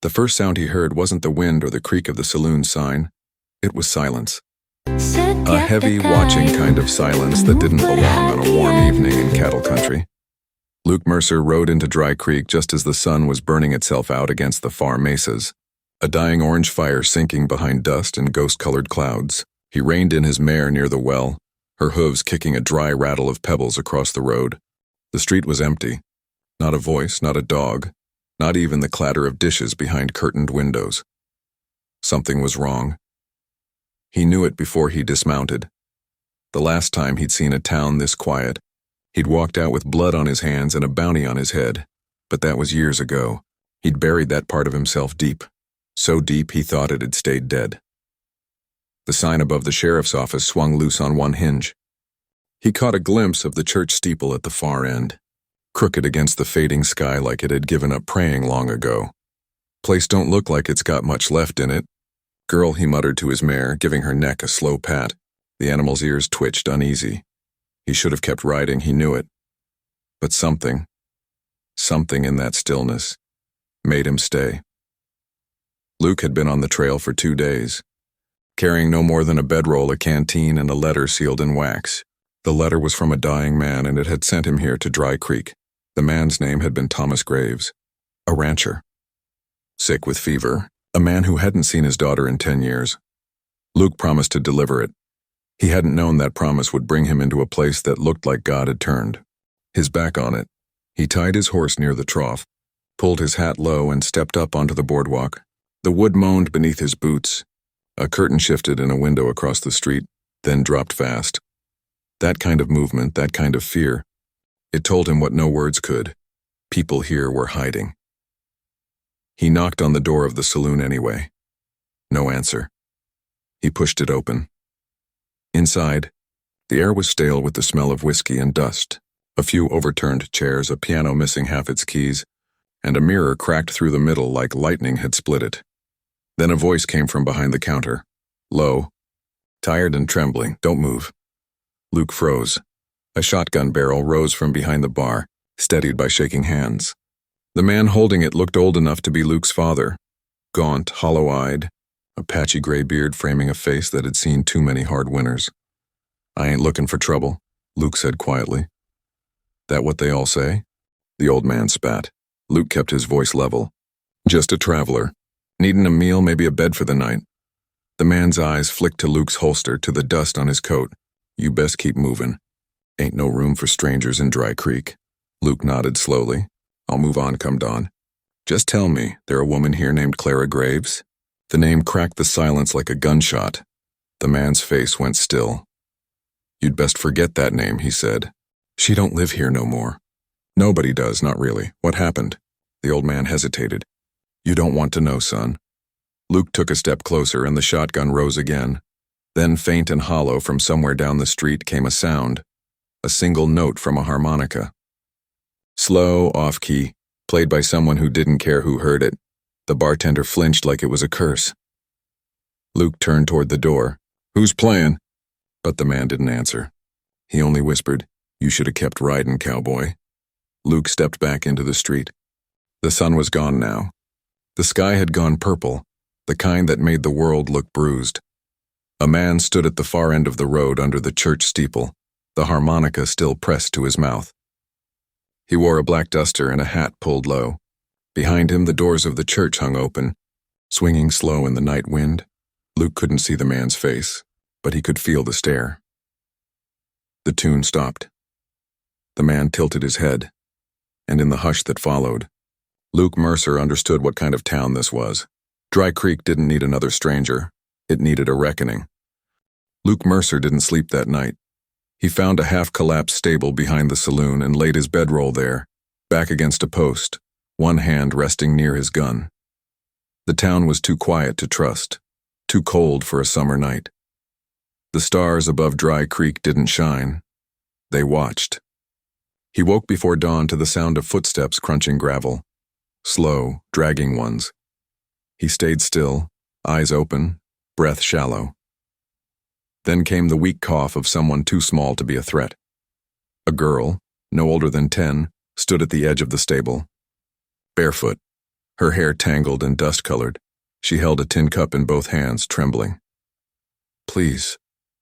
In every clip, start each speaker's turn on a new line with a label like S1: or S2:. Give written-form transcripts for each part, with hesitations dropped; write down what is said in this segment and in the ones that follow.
S1: The first sound he heard wasn't the wind or the creak of the saloon sign. It was silence. A heavy, watching kind of silence that didn't belong on a warm evening in cattle country. Luke Mercer rode into Dry Creek just as the sun was burning itself out against the far mesas, a dying orange fire sinking behind dust and ghost-colored clouds. He reined in his mare near the well, her hooves kicking a dry rattle of pebbles across the road. The street was empty. Not a voice, not a dog, not even the clatter of dishes behind curtained windows. Something was wrong. He knew it before he dismounted. The last time he'd seen a town this quiet, he'd walked out with blood on his hands and a bounty on his head, but that was years ago. He'd buried that part of himself deep, so deep he thought it had stayed dead. The sign above the sheriff's office swung loose on one hinge. He caught a glimpse of the church steeple at the far end, crooked against the fading sky like it had given up praying long ago. Place don't look like it's got much left in it. Girl, he muttered to his mare, giving her neck a slow pat. The animal's ears twitched uneasy. He should have kept riding, he knew it. But something in that stillness, made him stay. Luke had been on the trail for 2 days, carrying no more than a bedroll, a canteen, and a letter sealed in wax. The letter was from a dying man, and it had sent him here to Dry Creek. The man's name had been Thomas Graves, a rancher. Sick with fever, a man who hadn't seen his daughter in 10 years. Luke promised to deliver it. He hadn't known that promise would bring him into a place that looked like God had turned. His back on it, he tied his horse near the trough, pulled his hat low, and stepped up onto the boardwalk. The wood moaned beneath his boots. A curtain shifted in a window across the street, then dropped fast. That kind of movement, that kind of fear, it told him what no words could. People here were hiding. He knocked on the door of the saloon anyway. No answer. He pushed it open. Inside, the air was stale with the smell of whiskey and dust, a few overturned chairs, a piano missing half its keys, and a mirror cracked through the middle like lightning had split it. Then a voice came from behind the counter, low, tired and trembling. "Don't move." Luke froze. A shotgun barrel rose from behind the bar, steadied by shaking hands. The man holding it looked old enough to be Luke's father, gaunt, hollow-eyed, a patchy gray beard framing a face that had seen too many hard winters. "I ain't looking for trouble," Luke said quietly. "That what they all say?" The old man spat. Luke kept his voice level. "Just a traveler. Needing a meal, maybe a bed for the night." The man's eyes flicked to Luke's holster, to the dust on his coat. "You best keep moving. Ain't no room for strangers in Dry Creek." Luke nodded slowly. "I'll move on come dawn. Just tell me, there a woman here named Clara Graves?" The name cracked the silence like a gunshot. The man's face went still. "You'd best forget that name," he said. "She don't live here no more." "Nobody does, not really. What happened?" The old man hesitated. "You don't want to know, son." Luke took a step closer and the shotgun rose again. Then, faint and hollow from somewhere down the street, came a sound, a single note from a harmonica. Slow, off-key, played by someone who didn't care who heard it. The bartender flinched like it was a curse. Luke turned toward the door. "Who's playing?" But the man didn't answer. He only whispered, "You should have kept riding, cowboy." Luke stepped back into the street. The sun was gone now. The sky had gone purple, the kind that made the world look bruised. A man stood at the far end of the road under the church steeple, the harmonica still pressed to his mouth. He wore a black duster and a hat pulled low. Behind him, the doors of the church hung open, swinging slow in the night wind. Luke couldn't see the man's face, but he could feel the stare. The tune stopped. The man tilted his head, and in the hush that followed, Luke Mercer understood what kind of town this was. Dry Creek didn't need another stranger. It needed a reckoning. Luke Mercer didn't sleep that night. He found a half-collapsed stable behind the saloon and laid his bedroll there, back against a post, one hand resting near his gun. The town was too quiet to trust, too cold for a summer night. The stars above Dry Creek didn't shine. They watched. He woke before dawn to the sound of footsteps crunching gravel, slow, dragging ones. He stayed still, eyes open, breath shallow. Then came the weak cough of someone too small to be a threat. A girl, no older than 10, stood at the edge of the stable. Barefoot, Her hair tangled and dust-colored. She held a tin cup in both hands, trembling. "Please,"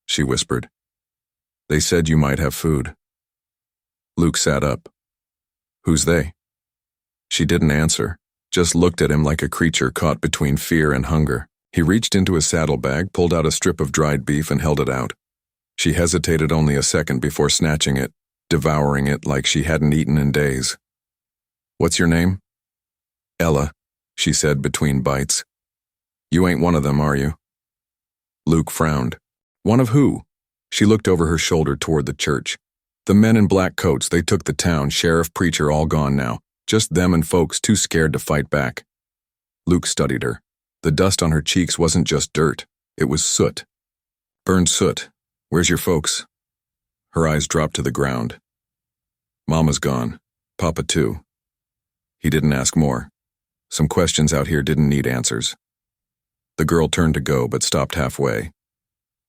S1: she whispered. "They said you might have food." Luke sat up. "Who's they?" She didn't answer, just looked at him like a creature caught between fear and hunger. He reached into his saddlebag, pulled out a strip of dried beef and held it out. She hesitated only a second before snatching it, devouring it like she hadn't eaten in days. "What's your name?" "Ella," she said between bites. "You ain't one of them, are you?" Luke frowned. "One of who?" She looked over her shoulder toward the church. The men in black coats, they took the town, sheriff, preacher, all gone now. Just them and folks too scared to fight back. Luke studied her. The dust on her cheeks wasn't just dirt, it was soot. "Burned soot. Where's your folks?" Her eyes dropped to the ground. "Mama's gone. Papa too." He didn't ask more. Some questions out here didn't need answers. The girl turned to go, but stopped halfway.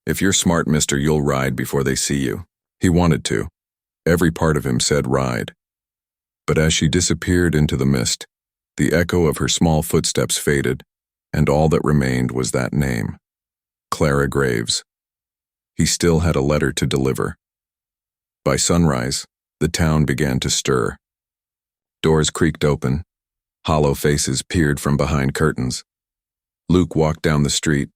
S1: "If you're smart, mister, you'll ride before they see you." He wanted to. Every part of him said ride. But as she disappeared into the mist, the echo of her small footsteps faded, and all that remained was that name, Clara Graves. He still had a letter to deliver. By sunrise, the town began to stir. Doors creaked open. Hollow faces peered from behind curtains. Luke walked down the street,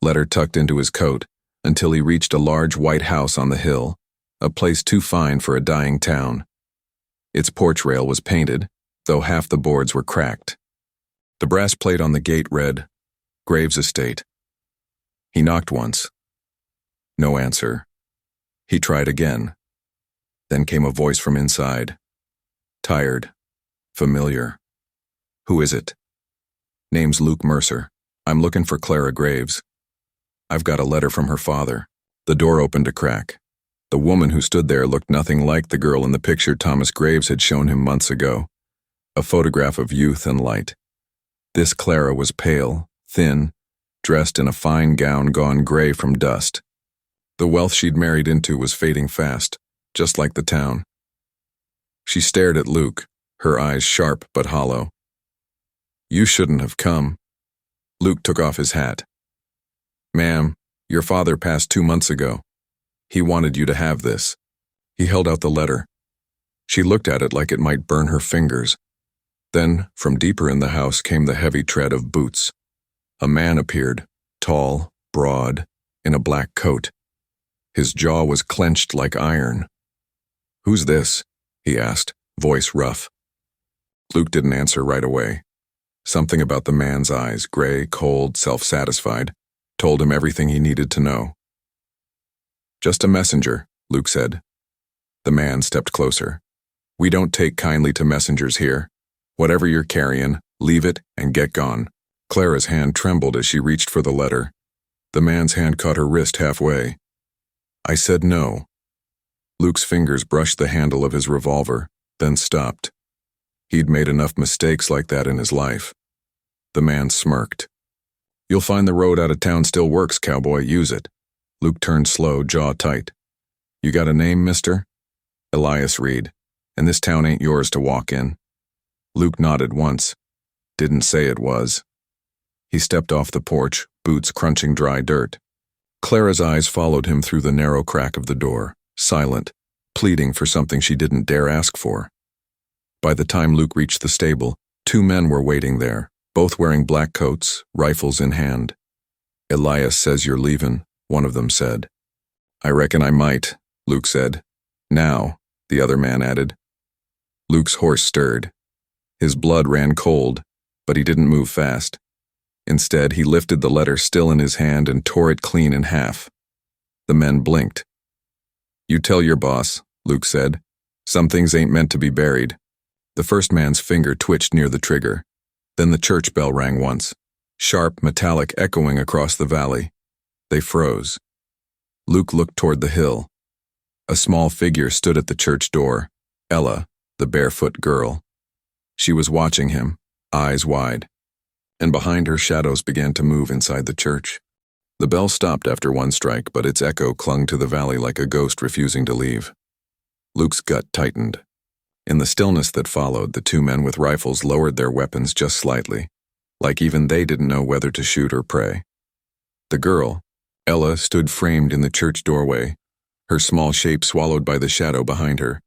S1: letter tucked into his coat, until he reached a large white house on the hill, a place too fine for a dying town. Its porch rail was painted, though half the boards were cracked. The brass plate on the gate read, "Graves Estate." He knocked once. No answer. He tried again. Then came a voice from inside. Tired. Familiar. "Who is it?" "Name's Luke Mercer. I'm looking for Clara Graves. I've got a letter from her father." The door opened a crack. The woman who stood there looked nothing like the girl in the picture Thomas Graves had shown him months ago. A photograph of youth and light. This Clara was pale, thin, dressed in a fine gown gone gray from dust. The wealth she'd married into was fading fast, just like the town. She stared at Luke, her eyes sharp but hollow. "You shouldn't have come." Luke took off his hat. "Ma'am, your father passed 2 months ago. He wanted you to have this." He held out the letter. She looked at it like it might burn her fingers. Then, from deeper in the house came the heavy tread of boots. A man appeared, tall, broad, in a black coat. His jaw was clenched like iron. "Who's this?" he asked, voice rough. Luke didn't answer right away. Something about the man's eyes, gray, cold, self-satisfied, told him everything he needed to know. "Just a messenger," Luke said. The man stepped closer. "We don't take kindly to messengers here. Whatever you're carrying, leave it and get gone." Clara's hand trembled as she reached for the letter. The man's hand caught her wrist halfway. "I said no." Luke's fingers brushed the handle of his revolver, then stopped. He'd made enough mistakes like that in his life. The man smirked. "You'll find the road out of town still works, cowboy. Use it." Luke turned slow, jaw tight. "You got a name, mister?" "Elias Reed. And this town ain't yours to walk in." Luke nodded once. Didn't say it was. He stepped off the porch, boots crunching dry dirt. Clara's eyes followed him through the narrow crack of the door, silent, pleading for something she didn't dare ask for. By the time Luke reached the stable, 2 men were waiting there, both wearing black coats, rifles in hand. "Elias says you're leaving," one of them said. "I reckon I might," Luke said. "Now," the other man added. Luke's horse stirred. His blood ran cold, but he didn't move fast. Instead, he lifted the letter still in his hand and tore it clean in half. The men blinked. "You tell your boss," Luke said. "Some things ain't meant to be buried." The first man's finger twitched near the trigger. Then the church bell rang once, sharp, metallic, echoing across the valley. They froze. Luke looked toward the hill. A small figure stood at the church door, Ella, the barefoot girl. She was watching him, eyes wide. And behind her, shadows began to move inside the church. The bell stopped after one strike, but its echo clung to the valley like a ghost refusing to leave. Luke's gut tightened. In the stillness that followed, the two men with rifles lowered their weapons just slightly, like even they didn't know whether to shoot or pray. The girl, Ella, stood framed in the church doorway, her small shape swallowed by the shadow behind her.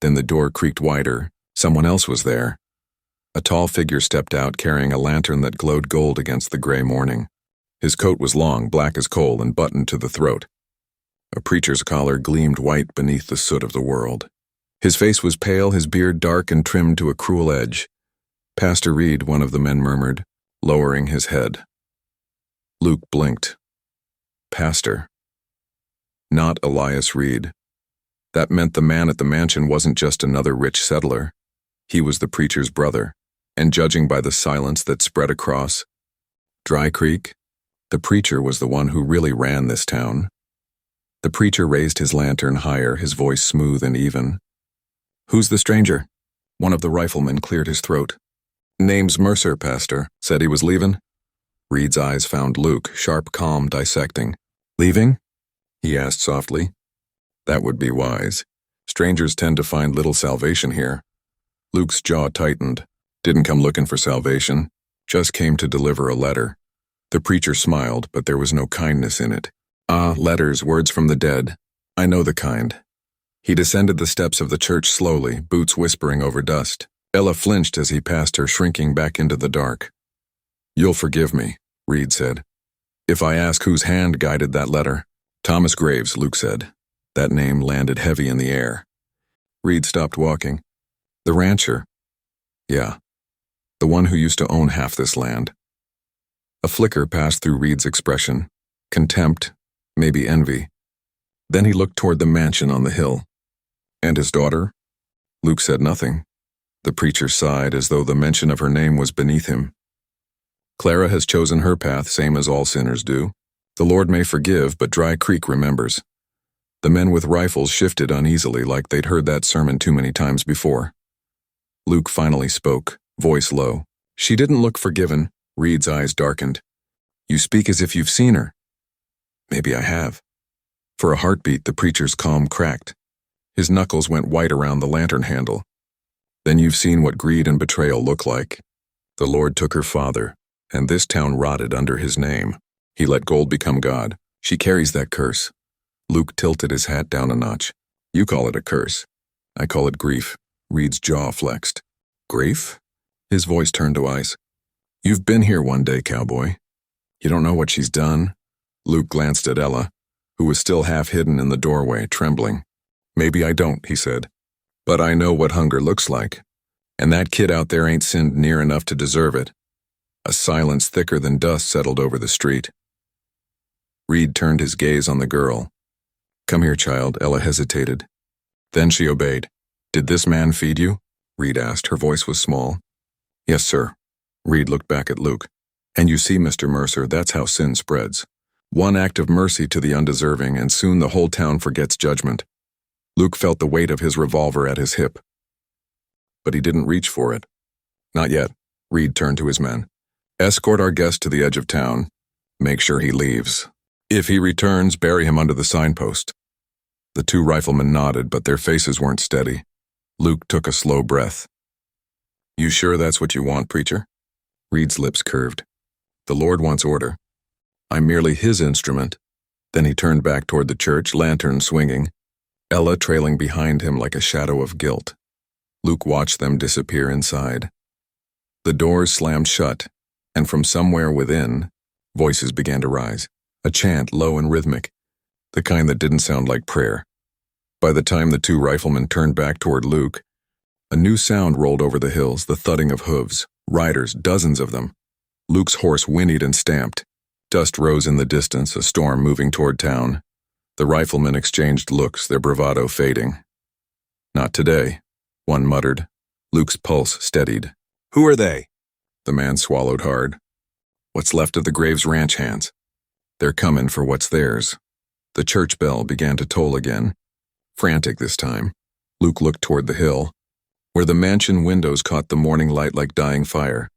S1: Then the door creaked wider. Someone else was there. A tall figure stepped out carrying a lantern that glowed gold against the gray morning. His coat was long, black as coal, and buttoned to the throat. A preacher's collar gleamed white beneath the soot of the world. His face was pale, his beard dark and trimmed to a cruel edge. "Pastor Reed," one of the men murmured, lowering his head. Luke blinked. Pastor. Not Elias Reed. That meant the man at the mansion wasn't just another rich settler. He was the preacher's brother, and judging by the silence that spread across Dry Creek, the preacher was the one who really ran this town. The preacher raised his lantern higher, his voice smooth and even. "Who's the stranger?" One of the riflemen cleared his throat. "Name's Mercer, Pastor. Said he was leaving." Reed's eyes found Luke, sharp, calm, dissecting. "Leaving?" he asked softly. "That would be wise. Strangers tend to find little salvation here." Luke's jaw tightened. "Didn't come looking for salvation. Just came to deliver a letter." The preacher smiled, but there was no kindness in it. "Ah, letters, words from the dead. I know the kind." He descended the steps of the church slowly, boots whispering over dust. Ella flinched as he passed her, shrinking back into the dark. "You'll forgive me," Reed said, "if I ask whose hand guided that letter." "Thomas Graves," Luke said. That name landed heavy in the air. Reed stopped walking. "The rancher?" "Yeah. The one who used to own half this land." A flicker passed through Reed's expression. Contempt, maybe envy. Then he looked toward the mansion on the hill. "And his daughter?" Luke said nothing. The preacher sighed as though the mention of her name was beneath him. "Clara has chosen her path, same as all sinners do. The Lord may forgive, but Dry Creek remembers." The men with rifles shifted uneasily like they'd heard that sermon too many times before. Luke finally spoke, voice low. "She didn't look forgiven." Reed's eyes darkened. "You speak as if you've seen her." "Maybe I have." For a heartbeat, the preacher's calm cracked. His knuckles went white around the lantern handle. "Then you've seen what greed and betrayal look like. The Lord took her father, and this town rotted under his name. He let gold become God. She carries that curse." Luke tilted his hat down a notch. "You call it a curse. I call it grief." Reed's jaw flexed. "Grief?" His voice turned to ice. "You've been here one day, cowboy. You don't know what she's done." Luke glanced at Ella, who was still half hidden in the doorway, trembling. "Maybe I don't," he said. "But I know what hunger looks like. And that kid out there ain't sinned near enough to deserve it." A silence thicker than dust settled over the street. Reed turned his gaze on the girl. "Come here, child," Ella hesitated. Then she obeyed. "Did this man feed you?" Reed asked. Her voice was small. "Yes, sir." Reed looked back at Luke. "And you see, Mr. Mercer, that's how sin spreads. One act of mercy to the undeserving, and soon the whole town forgets judgment." Luke felt the weight of his revolver at his hip. But he didn't reach for it. "Not yet." Reed turned to his men. "Escort our guest to the edge of town. Make sure he leaves. If he returns, bury him under the signpost." The two riflemen nodded, but their faces weren't steady. Luke took a slow breath. "You sure that's what you want, preacher?" Reed's lips curved. "The Lord wants order. I'm merely his instrument." Then he turned back toward the church, lantern swinging, Ella trailing behind him like a shadow of guilt. Luke watched them disappear inside. The doors slammed shut, and from somewhere within, voices began to rise, a chant low and rhythmic, the kind that didn't sound like prayer. By the time the two riflemen turned back toward Luke, a new sound rolled over the hills, the thudding of hooves, riders, dozens of them. Luke's horse whinnied and stamped. Dust rose in the distance, a storm moving toward town. The riflemen exchanged looks, their bravado fading. "Not today," one muttered. Luke's pulse steadied. "Who are they?" The man swallowed hard. "What's left of the Graves ranch hands. They're coming for what's theirs." The church bell began to toll again, frantic this time. Luke looked toward the hill, where the mansion windows caught the morning light like dying fire.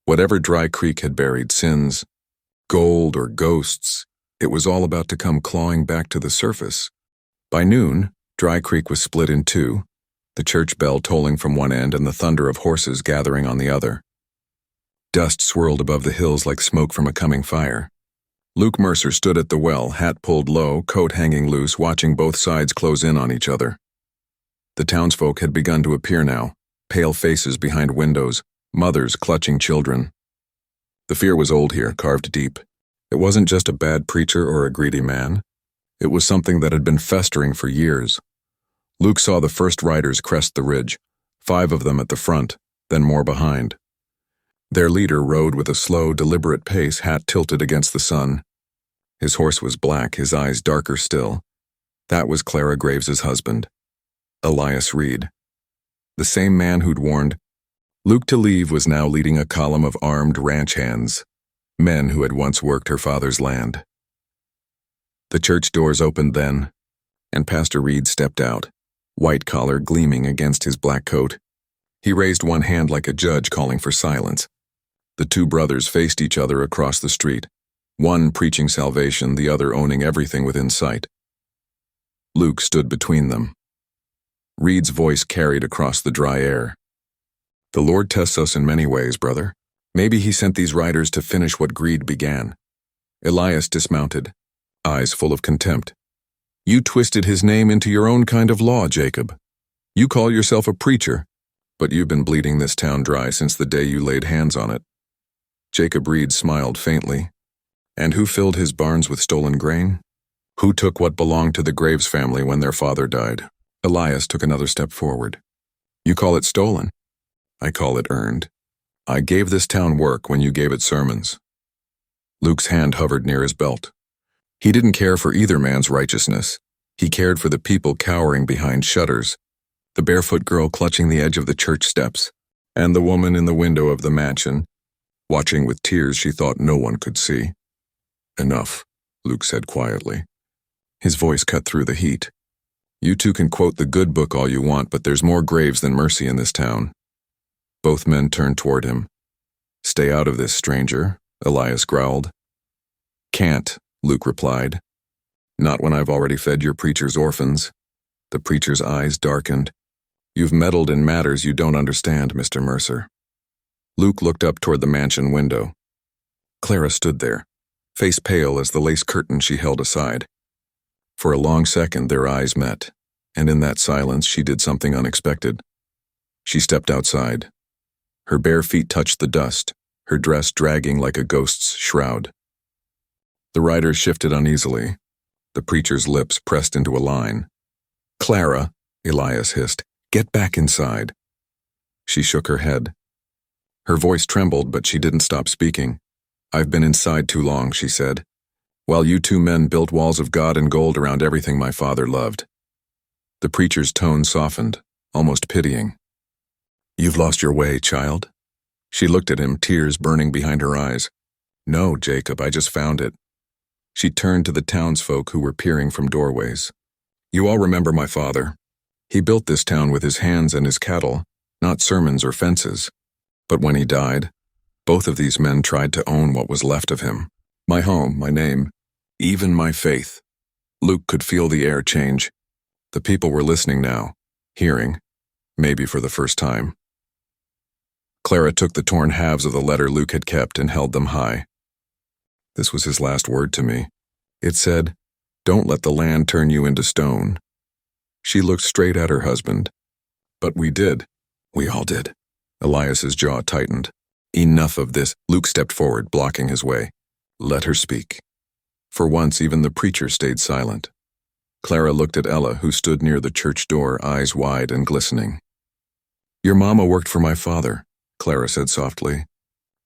S1: Whatever Dry Creek had buried, sins, gold, or ghosts, it was all about to come clawing back to the surface. By noon, Dry Creek was split in two. the church bell tolling from one end and the thunder of horses gathering on the other. Dust swirled above the hills like smoke from a coming fire. Luke Mercer stood at the well, hat pulled low, coat hanging loose, watching both sides close in on each other. The townsfolk had begun to appear now, pale faces behind windows, mothers clutching children. The fear was old here, carved deep. It wasn't just a bad preacher or a greedy man. It was something that had been festering for years. Luke saw the first riders crest the ridge, 5 of them at the front, then more behind. Their leader rode with a slow, deliberate pace, hat tilted against the sun. His horse was black, his eyes darker still. That was Clara Graves's husband, Elias Reed. The same man who'd warned. Luke to leave was now leading a column of armed ranch hands, men who had once worked her father's land. The church doors opened then, and Pastor Reed stepped out, white collar gleaming against his black coat. He raised one hand like a judge calling for silence. The 2 brothers faced each other across the street, one preaching salvation, the other owning everything within sight. Luke stood between them. Reed's voice carried across the dry air. The Lord tests us in many ways, brother. Maybe he sent these riders to finish what greed began. Elias dismounted, eyes full of contempt. You twisted his name into your own kind of law, Jacob. You call yourself a preacher, but you've been bleeding this town dry since the day you laid hands on it. Jacob Reed smiled faintly. And who filled his barns with stolen grain? Who took what belonged to the Graves family when their father died? Elias took another step forward. You call it stolen? I call it earned. I gave this town work when you gave it sermons. Luke's hand hovered near his belt. He didn't care for either man's righteousness. He cared for the people cowering behind shutters, the barefoot girl clutching the edge of the church steps, and the woman in the window of the mansion, watching with tears she thought no one could see. Enough, Luke said quietly. His voice cut through the heat. You 2 can quote the good book all you want, but there's more graves than mercy in this town. Both men turned toward him. Stay out of this, stranger, Elias growled. Can't, Luke replied. Not when I've already fed your preacher's orphans. The preacher's eyes darkened. You've meddled in matters you don't understand, Mr. Mercer. Luke looked up toward the mansion window. Clara stood there, face pale as the lace curtain she held aside. For a long second their eyes met, and in that silence she did something unexpected. She stepped outside. Her bare feet touched the dust, her dress dragging like a ghost's shroud. The riders shifted uneasily. The preacher's lips pressed into a line. Clara, Elias hissed, get back inside. She shook her head. Her voice trembled, but she didn't stop speaking. I've been inside too long, she said, while you 2 men built walls of God and gold around everything my father loved. The preacher's tone softened, almost pitying. You've lost your way, child. She looked at him, tears burning behind her eyes. No, Jacob, I just found it. She turned to the townsfolk who were peering from doorways. You all remember my father. He built this town with his hands and his cattle, not sermons or fences. But when he died, both of these men tried to own what was left of him. My home, my name, even my faith. Luke could feel the air change. The people were listening now, hearing, maybe for the first time. Clara took the torn halves of the letter Luke had kept and held them high. This was his last word to me. It said, don't let the land turn you into stone. She looked straight at her husband. But we did. We all did. Elias's jaw tightened. Enough of this. Luke stepped forward, blocking his way. Let her speak. For once, even the preacher stayed silent. Clara looked at Ella, who stood near the church door, eyes wide and glistening. Your mama worked for my father, Clara said softly.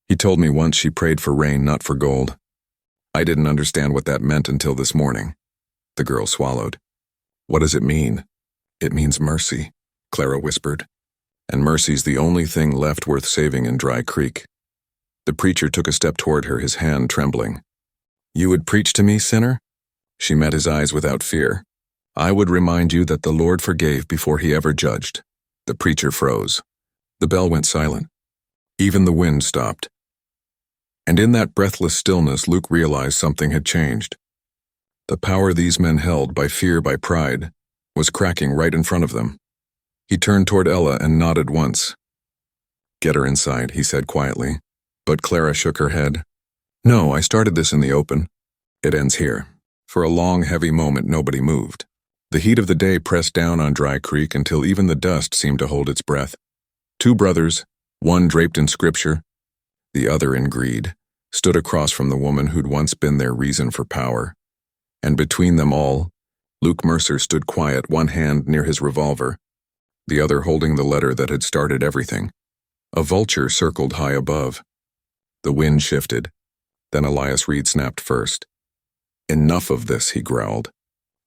S1: He told me once she prayed for rain, not for gold. I didn't understand what that meant until this morning. The girl swallowed. What does it mean? It means mercy, Clara whispered. And mercy's the only thing left worth saving in Dry Creek. The preacher took a step toward her, his hand trembling. You would preach to me, sinner? She met his eyes without fear. I would remind you that the Lord forgave before he ever judged. The preacher froze. The bell went silent. Even the wind stopped. And in that breathless stillness, Luke realized something had changed. The power these men held, by fear, by pride, was cracking right in front of them. He turned toward Ella and nodded once. "Get her inside," he said quietly. But Clara shook her head. "No, I started this in the open. It ends here." For a long, heavy moment, nobody moved. The heat of the day pressed down on Dry Creek until even the dust seemed to hold its breath. Two brothers, one draped in scripture, the other in greed, stood across from the woman who'd once been their reason for power. And between them all, Luke Mercer stood quiet, one hand near his revolver, the other holding the letter that had started everything. A vulture circled high above. The wind shifted. Then Elias Reed snapped first. "Enough of this," he growled.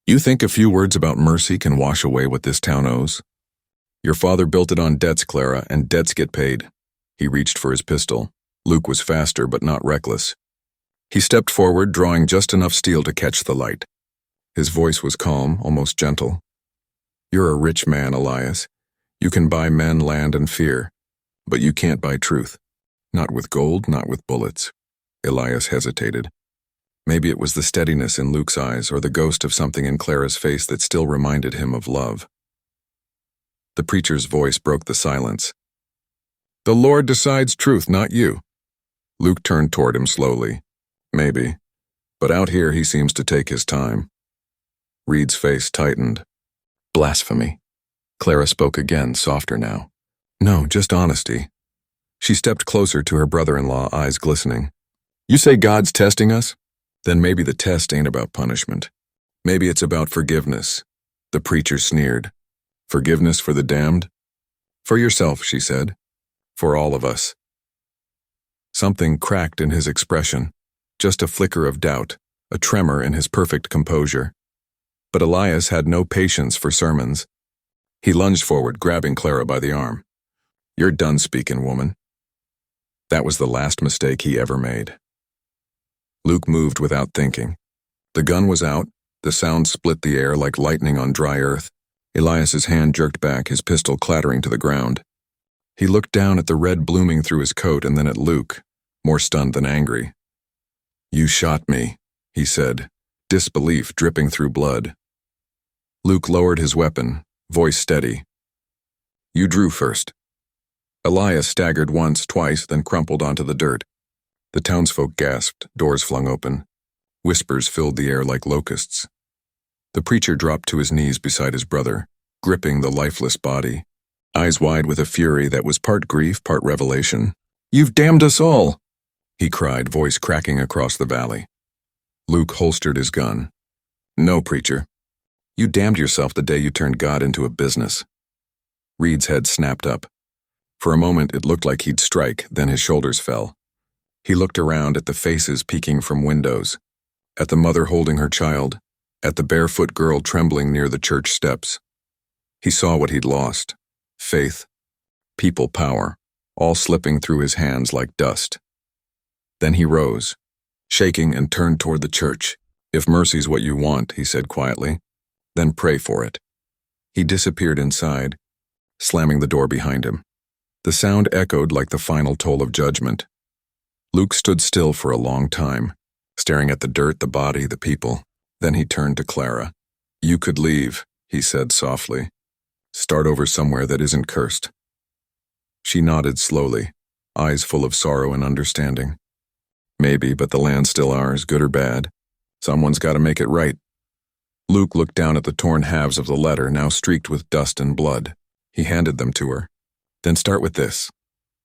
S1: "You think a few words about mercy can wash away what this town owes? Your father built it on debts, Clara, and debts get paid." He reached for his pistol. Luke was faster but not reckless. He stepped forward, drawing just enough steel to catch the light. His voice was calm, almost gentle. "You're a rich man, Elias. You can buy men, land, and fear, but you can't buy truth. Not with gold, not with bullets." Elias hesitated. Maybe it was the steadiness in Luke's eyes or the ghost of something in Clara's face that still reminded him of love. The preacher's voice broke the silence. "The Lord decides truth, not you." Luke turned toward him slowly. "Maybe, but out here he seems to take his time." Reed's face tightened. "Blasphemy." Clara spoke again, softer now. "No, just honesty." She stepped closer to her brother-in-law, eyes glistening. "You say God's testing us? Then maybe the test ain't about punishment. Maybe it's about forgiveness." The preacher sneered. "Forgiveness for the damned?" "For yourself," she said. "For all of us." Something cracked in his expression, just a flicker of doubt, a tremor in his perfect composure. But Elias had no patience for sermons. He lunged forward, grabbing Clara by the arm. "You're done speaking, woman." That was the last mistake he ever made. Luke moved without thinking. The gun was out, the sound split the air like lightning on dry earth. Elias's hand jerked back, his pistol clattering to the ground. He looked down at the red blooming through his coat and then at Luke, more stunned than angry. "You shot me," he said, disbelief dripping through blood. Luke lowered his weapon, voice steady. "You drew first." Elias staggered once, twice, then crumpled onto the dirt. The townsfolk gasped, doors flung open. Whispers filled the air like locusts. The preacher dropped to his knees beside his brother, gripping the lifeless body, eyes wide with a fury that was part grief, part revelation. "You've damned us all!" he cried, voice cracking across the valley. Luke holstered his gun. "No, preacher. You damned yourself the day you turned God into a business." Reed's head snapped up. For a moment it looked like he'd strike, then his shoulders fell. He looked around at the faces peeking from windows, at the mother holding her child, at the barefoot girl trembling near the church steps. He saw what he'd lost: faith, people power, all slipping through his hands like dust. Then he rose, shaking, and turned toward the church. "If mercy's what you want," he said quietly, "then pray for it." He disappeared inside, slamming the door behind him. The sound echoed like the final toll of judgment. Luke stood still for a long time, staring at the dirt, the body, the people. Then he turned to Clara. "You could leave," he said softly. "Start over somewhere that isn't cursed." She nodded slowly, eyes full of sorrow and understanding. "Maybe, but the land's still ours, good or bad. Someone's got to make it right." Luke looked down at the torn halves of the letter, now streaked with dust and blood. He handed them to her. "Then start with this."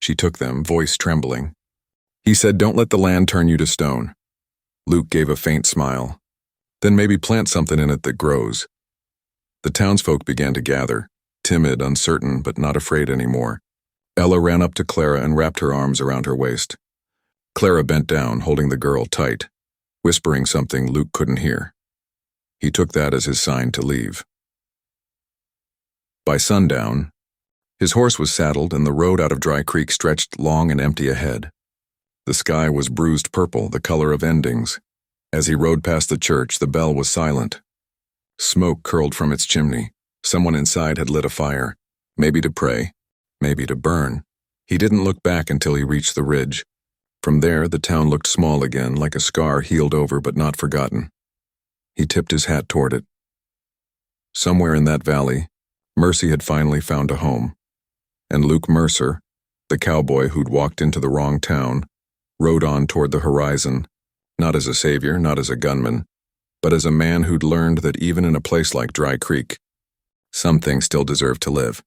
S1: She took them, voice trembling. He said, "Don't let the land turn you to stone." Luke gave a faint smile. "Then maybe plant something in it that grows." The townsfolk began to gather, timid, uncertain, but not afraid anymore. Ella ran up to Clara and wrapped her arms around her waist. Clara bent down, holding the girl tight, whispering something Luke couldn't hear. He took that as his sign to leave. By sundown, his horse was saddled and the road out of Dry Creek stretched long and empty ahead. The sky was bruised purple, the color of endings. As he rode past the church, the bell was silent. Smoke curled from its chimney. Someone inside had lit a fire, maybe to pray, maybe to burn. He didn't look back until he reached the ridge. From there, the town looked small again, like a scar healed over but not forgotten. He tipped his hat toward it. Somewhere in that valley, Mercy had finally found a home, and Luke Mercer, the cowboy who'd walked into the wrong town, rode on toward the horizon, not as a savior, not as a gunman, but as a man who'd learned that even in a place like Dry Creek, some things still deserve to live.